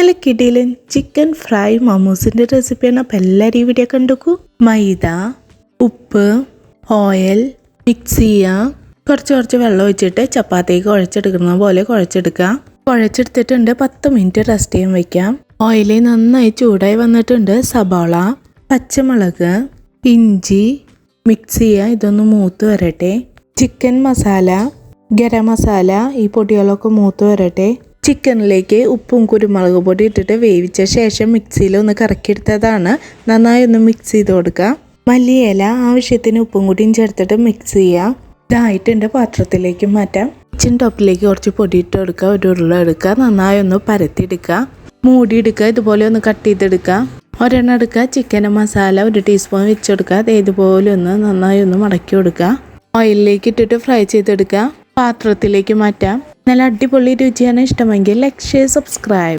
നല്ല കിടിലൻ chicken fry മമ്മൂസിൻ്റെ റെസിപ്പിയാണ്. അപ്പോൾ എല്ലാവരും ഈ വീഡിയോ കണ്ടുക്കൂ. മൈദ, ഉപ്പ്, ഓയിൽ മിക്സ് ചെയ്യുക. കുറച്ച് വെള്ളം ഒഴിച്ചിട്ട് ചപ്പാത്തിക്ക് കുഴച്ചെടുക്കുന്ന പോലെ കുഴച്ചെടുക്കുക. കുഴച്ചെടുത്തിട്ടുണ്ട്. 10 മിനിറ്റ് റെസ്റ്റ് ചെയ്യാൻ വയ്ക്കാം. ഓയിൽ നന്നായി ചൂടായി വന്നിട്ടുണ്ട്. സബോള, പച്ചമുളക്, ഇഞ്ചി മിക്സ് ചെയ്യുക. ഇതൊന്ന് മൂത്ത് വരട്ടെ. ചിക്കൻ മസാല, ഗരം മസാല, ഈ പൊടികളൊക്കെ മൂത്ത് വരട്ടെ. ചിക്കനിലേക്ക് ഉപ്പും കുരുമുളക് പൊടി ഇട്ടിട്ട് വേവിച്ച ശേഷം മിക്സിയിൽ ഒന്ന് കറക്കിയെടുത്തതാണ്. നന്നായി ഒന്ന് മിക്സ് ചെയ്ത് കൊടുക്കുക. മല്ലിയില ആവശ്യത്തിന് ഉപ്പും കൂടിയും ചേർത്തിട്ട് മിക്സ് ചെയ്യുക. ഇതായിട്ടുണ്ട്. പാത്രത്തിലേക്ക് മാറ്റാം. കിച്ചൻ ടോപ്പിലേക്ക് കുറച്ച് പൊടി ഇട്ട് കൊടുക്കുക. ഒരു ഉരുള എടുക്കുക. നന്നായി ഒന്ന് പരത്തിയെടുക്കുക. മൂടിയെടുക്കുക. ഇതുപോലെ ഒന്ന് കട്ട് ചെയ്തെടുക്കുക. ഒരെണ്ണം എടുക്കുക. ചിക്കൻ മസാല 1 ടീസ്പൂൺ വെച്ചെടുക്കുക. അത് ഇതുപോലെ ഒന്ന് നന്നായി ഒന്ന് മടക്കി കൊടുക്കുക. ഓയിലിലേക്ക് ഇട്ടിട്ട് ഫ്രൈ ചെയ്തെടുക്കുക. പാത്രത്തിലേക്ക് മാറ്റാം. നല്ല അടിപൊളി രുചിയാണ്. ഇഷ്ടമെങ്കിൽ ലൈക്ക്, ഷെയർ, സബ്സ്ക്രൈബ്.